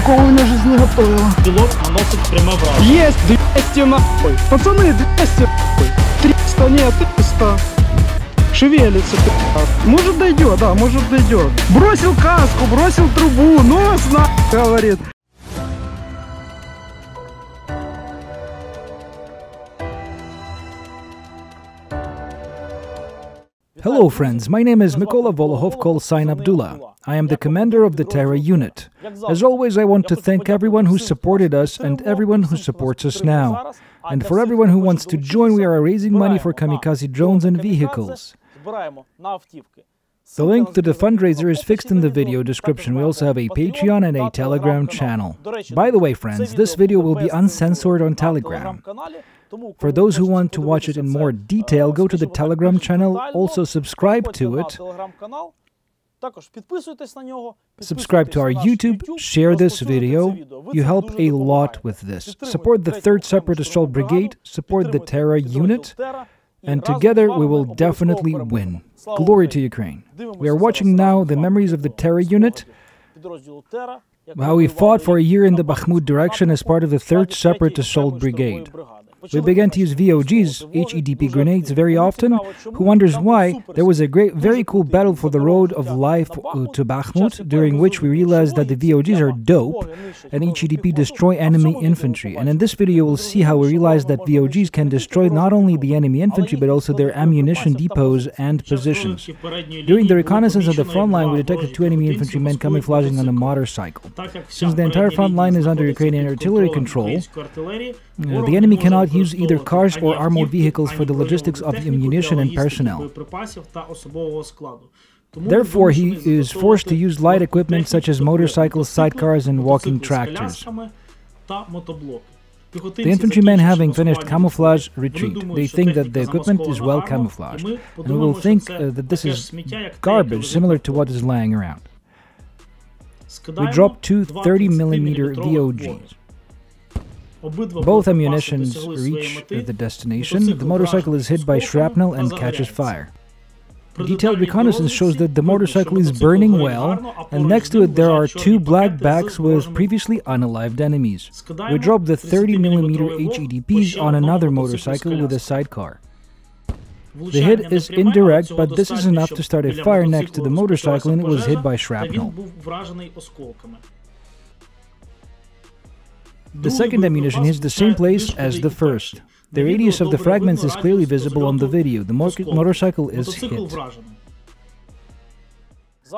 такого у меня жизнь не готовила. Пилот наносит прямое вражение. Есть 200 нахуй. Пацаны, 200 нахуй. 300, нет, 300. Шевелится, может дойдет, да, может дойдет. Бросил каску, бросил трубу, нос нахуй, говорит. Hello friends, my name is Mykola Volохov, call sign Abdullah. I am the commander of the Terra unit. As always, I want to thank everyone who supported us and everyone who supports us now. And for everyone who wants to join, we are raising money for kamikaze drones and vehicles. The link to the fundraiser is fixed in the video description. We also have a Patreon and a Telegram channel. By the way, friends, this video will be uncensored on Telegram. For those who want to watch it in more detail, go to the Telegram channel, also subscribe to it, subscribe to our YouTube, share this video. You help a lot with this. Support the 3rd Separate Assault Brigade, support the Terra unit, and together we will definitely win. Glory to Ukraine. We are watching now the memories of the Terra unit, how we fought for a year in the Bakhmut direction as part of the 3rd Separate Assault Brigade. We began to use VOGs, HEDP grenades, very often. Who wonders why? There was a very cool battle for the road of life to Bakhmut, during which we realized that the VOGs are dope and HEDP destroy enemy infantry. And in this video we'll see how we realized that VOGs can destroy not only the enemy infantry but also their ammunition depots and positions. During the reconnaissance of the front line, we detected 2 enemy infantrymen camouflaging on a motorcycle. Since the entire front line is under Ukrainian artillery control, the enemy cannot use either cars or armored vehicles for the logistics of ammunition and personnel. Therefore, he is forced to use light equipment such as motorcycles, sidecars, and walking tractors. The infantrymen, having finished camouflage, retreat. They think that the equipment is well camouflaged, and we will think that this is garbage, similar to what is lying around. We dropped 2 30mm VOGs. Both ammunitions reach the destination. The motorcycle is hit by shrapnel and catches fire. Detailed reconnaissance shows that the motorcycle is burning well, and next to it there are 2 black bags with previously unalived enemies. We dropped the 30mm HEDPs on another motorcycle with a sidecar. The hit is indirect, but this is enough to start a fire next to the motorcycle, and it was hit by shrapnel. The second ammunition hits the same place as the first. The radius of the fragments is clearly visible on the video. The motorcycle is hit.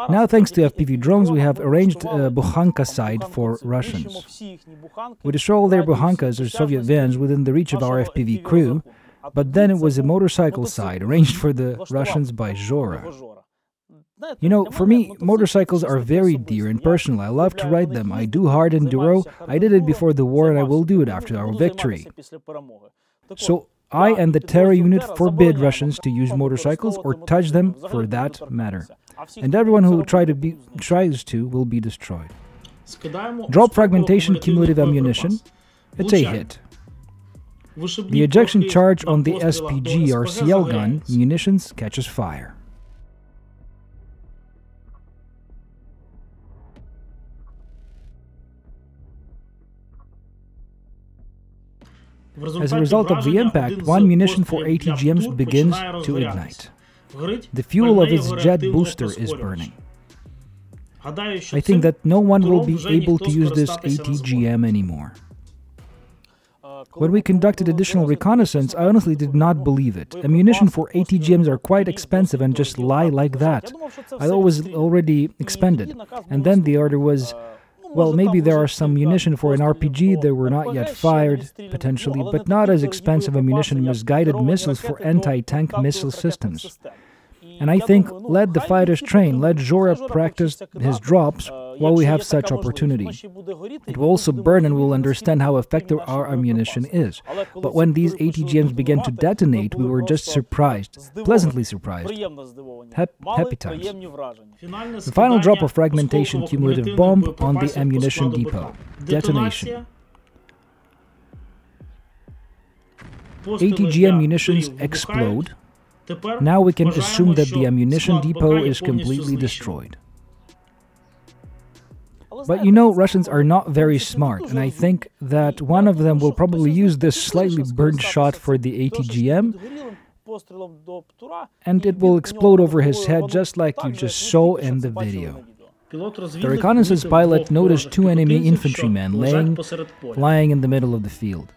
Now, thanks to FPV drones, we have arranged a Bukhanka side for Russians. We destroy all their Bukhankas, or Soviet vans, within the reach of our FPV crew, but then it was a motorcycle side arranged for the Russians by Zhora. You know, for me, motorcycles are very dear and personal. I love to ride them. I do hard enduro. I did it before the war and I will do it after our victory. So I and the Terra unit forbid Russians to use motorcycles or touch them for that matter. And everyone who tries to will be destroyed. Drop fragmentation cumulative ammunition. It's a hit. The ejection charge on the SPG RCL gun munitions catches fire. As a result of the impact, 1 munition for ATGMs begins to ignite. The fuel of its jet booster is burning. I think that no one will be able to use this ATGM anymore. When we conducted additional reconnaissance, I honestly did not believe it. Ammunition for ATGMs are quite expensive and just lie like that. I was already expended. And then the order was, well, maybe there are some munition for an RPG that were not yet fired, potentially, but not as expensive ammunition as guided missiles for anti-tank missile systems. And I think, let the fighters train, let Zhora practice his drops while we have such opportunity. It will also burn and we'll understand how effective our ammunition is. But when these ATGMs began to detonate, we were just surprised, pleasantly surprised. Happy times. The final drop of fragmentation cumulative bomb on the ammunition depot. Detonation. ATGM munitions explode. Now we can assume that the ammunition depot is completely destroyed. But you know, Russians are not very smart, and I think that one of them will probably use this slightly burned shot for the ATGM, and it will explode over his head just like you just saw in the video. The reconnaissance pilot noticed two enemy infantrymen lying in the middle of the field.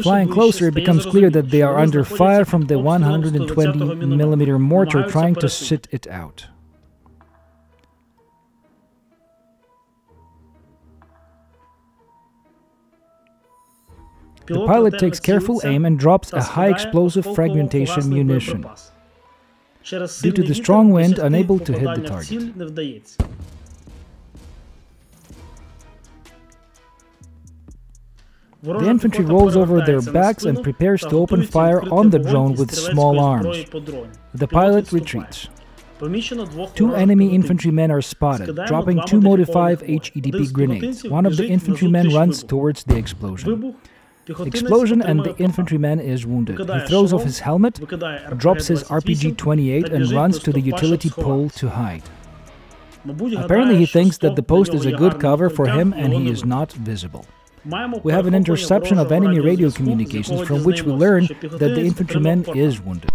Flying closer, it becomes clear that they are under fire from the 120mm mortar trying to sit it out. The pilot takes careful aim and drops a high-explosive fragmentation munition. Due to the strong wind, unable to hit the target. The infantry rolls over their backs and prepares to open fire on the drone with small arms. The pilot retreats. Two enemy infantrymen are spotted, dropping two Modi-5 HEDP grenades. One of the infantrymen runs towards the explosion. Explosion and the infantryman is wounded. He throws off his helmet, drops his RPG-28 and runs to the utility pole to hide. Apparently he thinks that the post is a good cover for him and he is not visible. We have an interception of enemy radio communications from which we learn that the infantryman is wounded.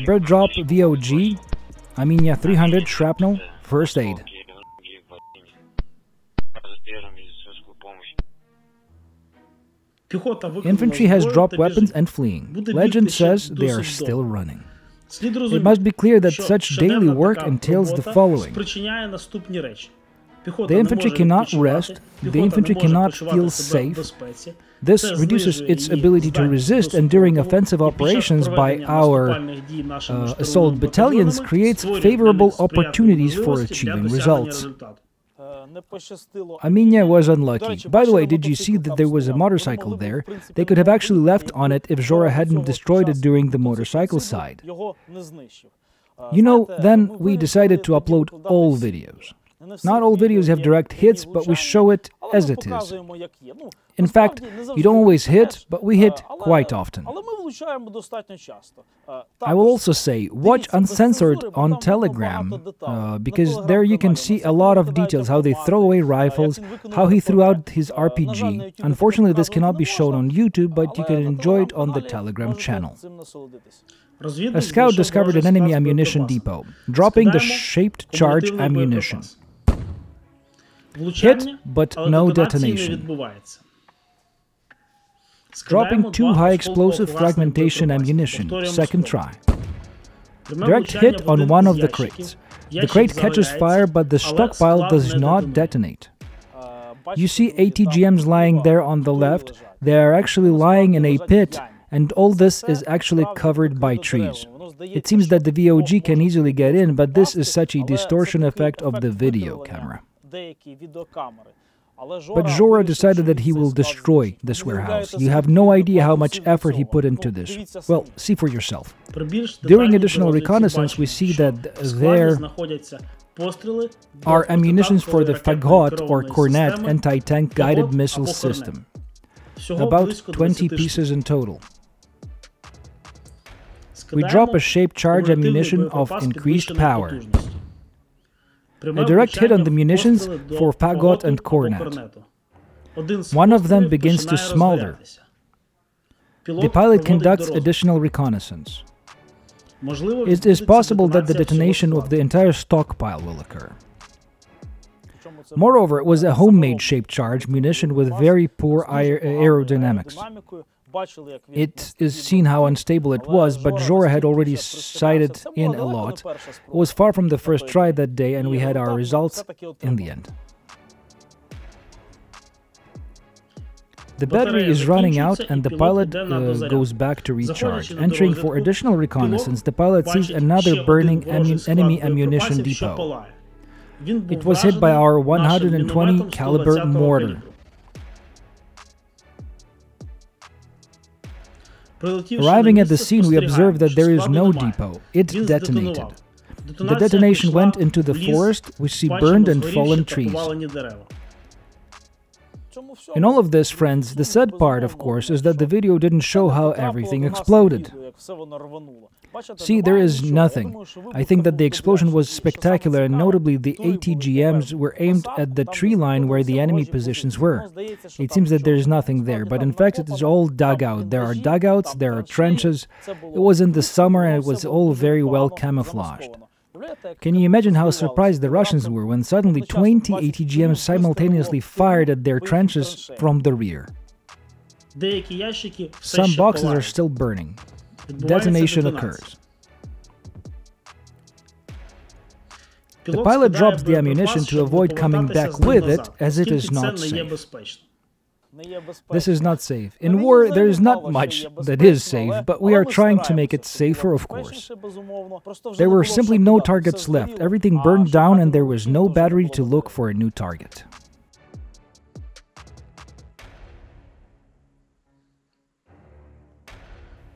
Bird drop VOG, Aminya 300 shrapnel, first aid. Infantry has dropped weapons and fleeing. Legend says they are still running. It must be clear that such daily work entails the following. The infantry cannot rest, the infantry cannot feel safe. This reduces its ability to resist, and during offensive operations by our assault battalions creates favorable opportunities for achieving results. Aminya was unlucky. By the way, did you see that there was a motorcycle there? They could have actually left on it if Zhora hadn't destroyed it during the motorcycle side. You know, then we decided to upload all videos. Not all videos have direct hits, but we show it as it is. In fact, you don't always hit, but we hit quite often. I will also say, watch Uncensored on Telegram, because there you can see a lot of details, how they throw away rifles, how he threw out his RPG. Unfortunately, this cannot be shown on YouTube, but you can enjoy it on the Telegram channel. A scout discovered an enemy ammunition depot, dropping the shaped charge ammunition. Hit, but no detonation. Dropping two high-explosive fragmentation ammunition, second try. Direct hit on one of the crates. The crate catches fire, but the stockpile does not detonate. You see ATGMs lying there on the left. They are actually lying in a pit, and all this is actually covered by trees. It seems that the VOG can easily get in, but this is such a distortion effect of the video camera. But Zhora decided that he will destroy this warehouse. You have no idea how much effort he put into this. Well, see for yourself. During additional reconnaissance, we see that there are ammunitions for the Fagot or Kornet anti-tank guided missile system. About 20 pieces in total. We drop a shaped charge ammunition of increased power. A direct hit on the munitions for Fagot and Kornet. One of them begins to smolder. The pilot conducts additional reconnaissance. It is possible that the detonation of the entire stockpile will occur. Moreover, it was a homemade shaped charge munition with very poor aerodynamics. It is seen how unstable it was, but Zhora had already sighted in a lot. It was far from the first try that day, and we had our results in the end. The battery is running out, and the pilot goes back to recharge. Entering for additional reconnaissance, the pilot sees another burning enemy ammunition depot. It was hit by our 120 caliber mortar. Arriving at the scene, we observed that there is no depot. It detonated. The detonation went into the forest. We see burned and fallen trees. In all of this, friends, the sad part, of course, is that the video didn't show how everything exploded. See, there is nothing. I think that the explosion was spectacular, and notably the ATGMs were aimed at the tree line where the enemy positions were. It seems that there is nothing there, but in fact it is all dug out. There are dugouts, there are trenches. It was in the summer and it was all very well camouflaged. Can you imagine how surprised the Russians were when suddenly 20 ATGMs simultaneously fired at their trenches from the rear? Some boxes are still burning. Detonation occurs. The pilot drops the ammunition to avoid coming back with it, as it is not safe. This is not safe. In war, there is not much that is safe, but we are trying to make it safer, of course. There were simply no targets left. Everything burned down and there was no battery to look for a new target.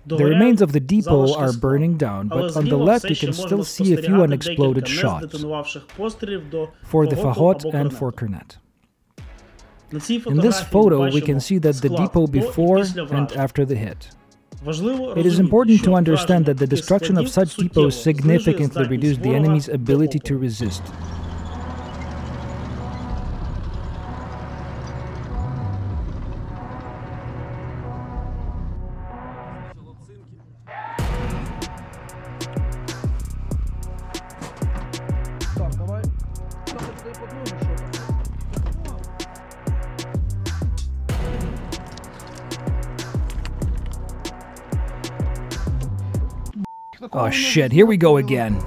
The remains of the depot are burning down, but on the left you can still see a few unexploded shots for the Fahot and for Kornet. In this photo we can see that the depot before and after the hit. It is important to understand that the destruction of such depots significantly reduced the enemy's ability to resist. Oh shit, here we go again.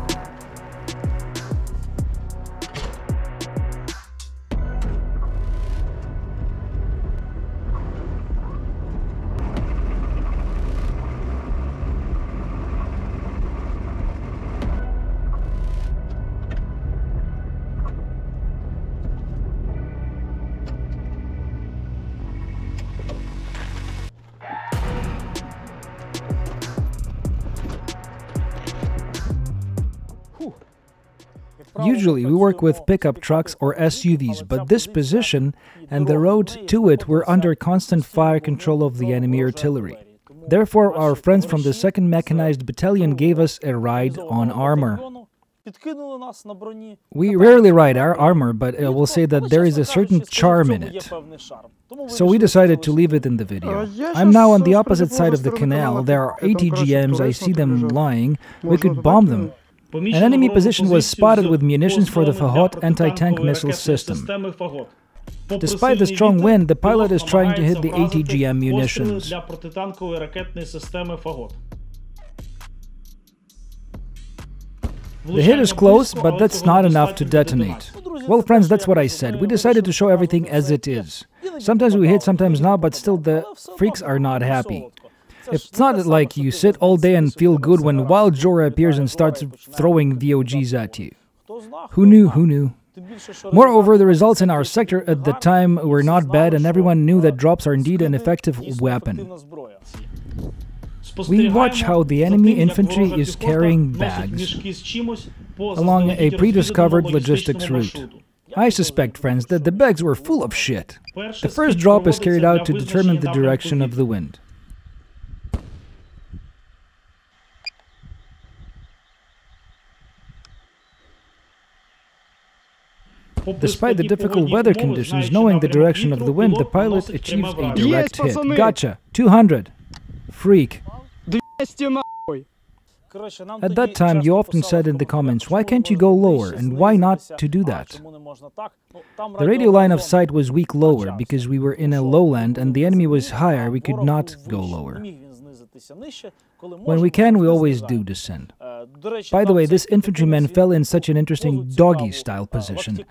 Usually we work with pickup trucks or SUVs, but this position and the road to it were under constant fire control of the enemy artillery. Therefore, our friends from the 2nd Mechanized Battalion gave us a ride on armor. We rarely ride our armor, but I will say that there is a certain charm in it. So we decided to leave it in the video. I'm now on the opposite side of the canal. There are ATGMs, I see them lying. We could bomb them. An enemy position was spotted with munitions for the Fahot anti-tank missile system. Despite the strong wind, the pilot is trying to hit the ATGM munitions. The hit is close, but that's not enough to detonate. Well, friends, that's what I said. We decided to show everything as it is. Sometimes we hit, sometimes not, but still the freaks are not happy. It's not like you sit all day and feel good when Wild Jora appears and starts throwing VOGs at you. Who knew, who knew? Moreover, the results in our sector at the time were not bad, and everyone knew that drops are indeed an effective weapon. We watch how the enemy infantry is carrying bags along a pre-discovered logistics route. I suspect, friends, that the bags were full of shit. The first drop is carried out to determine the direction of the wind. Despite the difficult weather conditions, knowing the direction of the wind, the pilot achieves a direct hit. Gotcha! 200! Freak! At that time, you often said in the comments, why can't you go lower, and why not to do that? The radio line of sight was weak lower, because we were in a lowland and the enemy was higher, we could not go lower. When we can, we always do descend. By the way, this infantryman fell in such an interesting doggy-style position.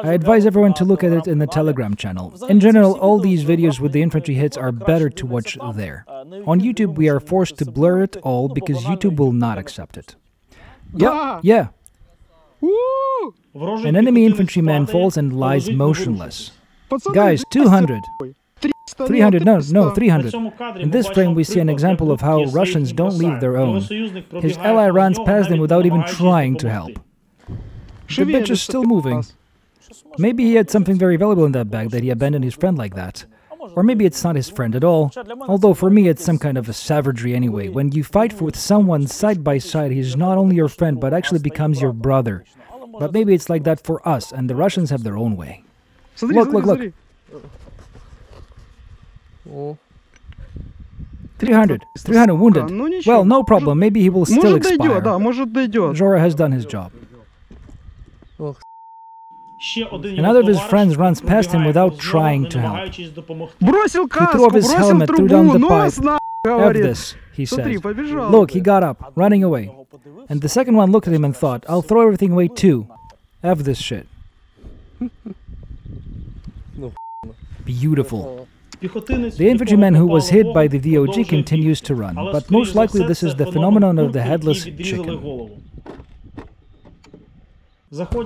I advise everyone to look at it in the Telegram channel. In general, all these videos with the infantry hits are better to watch there. On YouTube, we are forced to blur it all because YouTube will not accept it. Yeah. An enemy infantryman falls and lies motionless. Guys, 200. 300, no, 300. In this frame we see an example of how Russians don't leave their own. His ally runs past them without even trying to help. The bitch is still moving. Maybe he had something very valuable in that bag that he abandoned his friend like that. Or maybe it's not his friend at all. Although for me it's some kind of a savagery anyway. When you fight with someone side by side, he's not only your friend but actually becomes your brother. But maybe it's like that for us, and the Russians have their own way. Look. 300 wounded. Well, no problem, maybe he will still expire. Zhora has done his job. Another of his friends runs past him without trying to help. He threw off his helmet, threw down the pipe. F this, he says. Look, he got up, running away. And the second one looked at him and thought, I'll throw everything away too. F this shit. Beautiful. The infantryman who was hit by the VOG continues to run, but most likely this is the phenomenon of the headless chicken.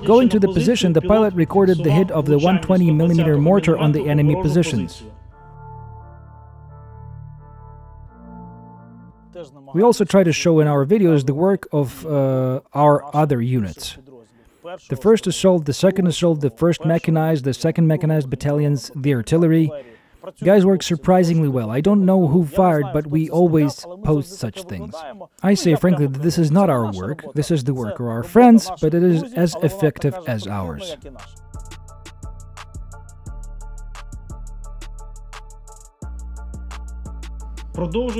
Going to the position, the pilot recorded the hit of the 120mm mortar on the enemy positions. We also try to show in our videos the work of our other units. The 1st Assault, the 2nd Assault, the 1st Mechanized, the 2nd Mechanized Battalions, the artillery. Guys work surprisingly well. I don't know who fired, but we always post such things. I say frankly that this is not our work, this is the work of our friends, but it is as effective as ours.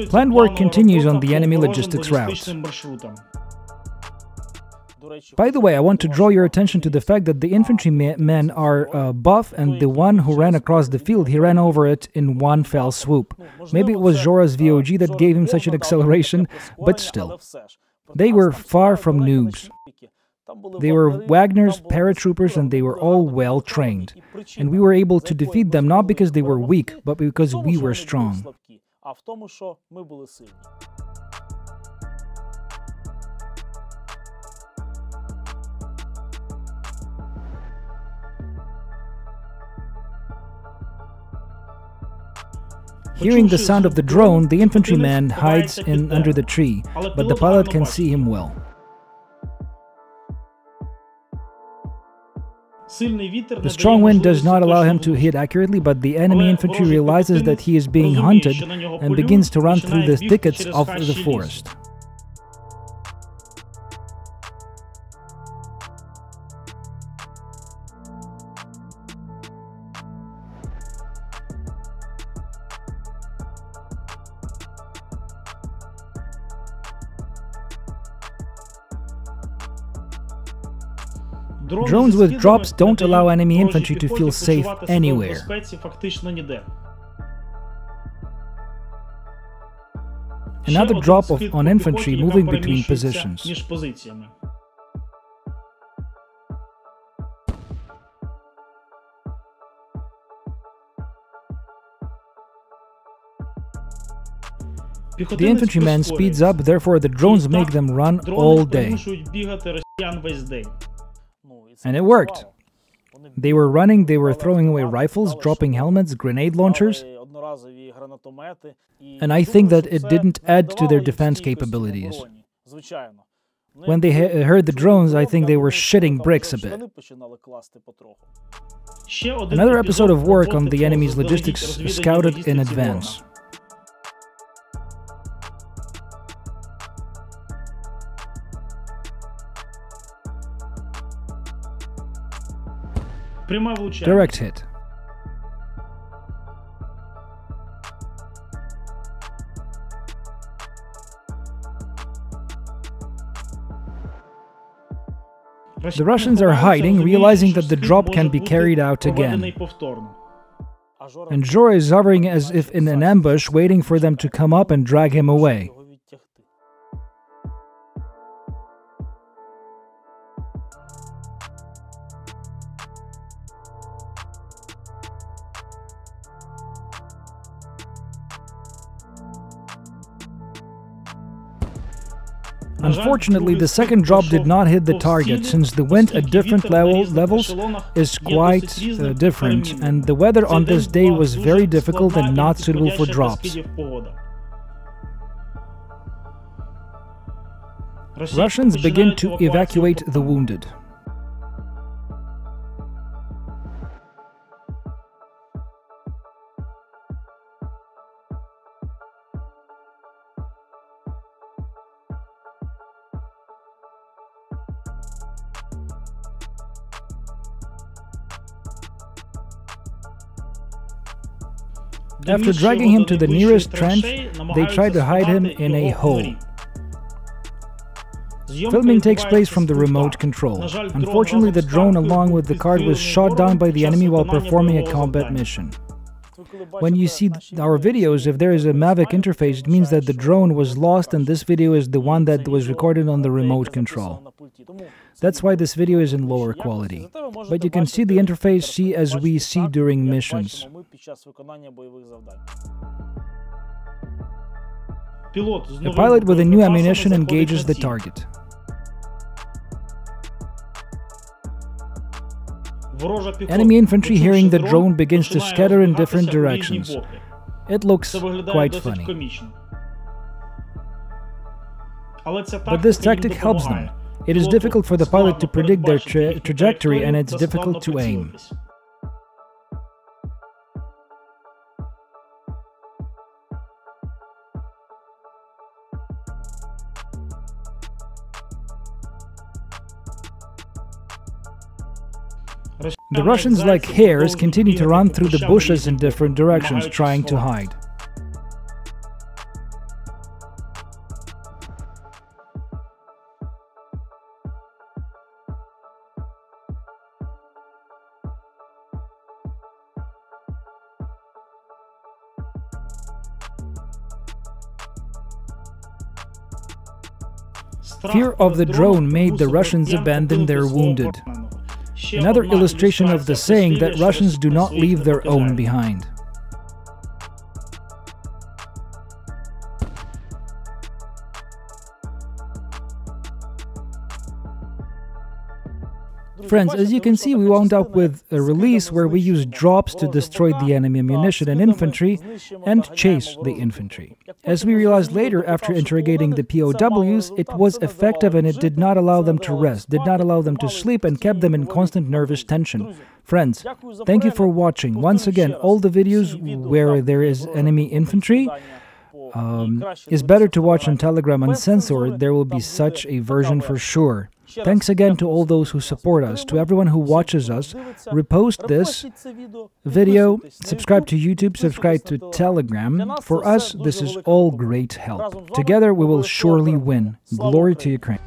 Planned work continues on the enemy logistics routes. By the way, I want to draw your attention to the fact that the infantrymen are buff, and the one who ran across the field, he ran over it in one fell swoop. Maybe it was Zhora's VOG that gave him such an acceleration, but still. They were far from noobs. They were Wagner's paratroopers, and they were all well trained. And we were able to defeat them not because they were weak, but because we were strong. Hearing the sound of the drone, the infantryman hides under the tree, but the pilot can see him well. The strong wind does not allow him to hit accurately, but the enemy infantry realizes that he is being hunted and begins to run through the thickets of the forest. Drones with drops don't allow enemy infantry to feel safe anywhere. Another drop on infantry moving between positions. The infantryman speeds up, therefore the drones make them run all day. And it worked. They were running, they were throwing away rifles, dropping helmets, grenade launchers, and I think that it didn't add to their defense capabilities. When they heard the drones, I think they were shitting bricks a bit. Another episode of work on the enemy's logistics scouted in advance. Direct hit. The Russians are hiding, realizing that the drop can be carried out again. And Zhora is hovering as if in an ambush, waiting for them to come up and drag him away. Unfortunately, the second drop did not hit the target, since the wind at different levels is quite different, and the weather on this day was very difficult and not suitable for drops. Russians begin to evacuate the wounded. After dragging him to the nearest trench, they tried to hide him in a hole. Filming takes place from the remote control. Unfortunately, the drone along with the cart was shot down by the enemy while performing a combat mission. When you see our videos, if there is a Mavic interface, it means that the drone was lost and this video is the one that was recorded on the remote control. That's why this video is in lower quality. But you can see the interface as we see during missions. The pilot with a new ammunition engages the target. Enemy infantry hearing the drone begins to scatter in different directions. It looks quite funny. But this tactic helps them. It is difficult for the pilot to predict their trajectory and it's difficult to aim. The Russians, like hares, continue to run through the bushes in different directions, trying to hide. Fear of the drone made the Russians abandon their wounded. Another illustration of the saying that Russians do not leave their own behind. Friends, as you can see, we wound up with a release where we use drops to destroy the enemy ammunition and infantry and chase the infantry. As we realized later after interrogating the POWs, it was effective and it did not allow them to rest, did not allow them to sleep and kept them in constant nervous tension. Friends, thank you for watching. Once again, all the videos where there is enemy infantry is better to watch on Telegram Uncensored. There will be such a version for sure. Thanks again to all those who support us, to everyone who watches us. Repost this video, subscribe to YouTube, subscribe to Telegram. For us, this is all great help. Together we will surely win. Glory to Ukraine.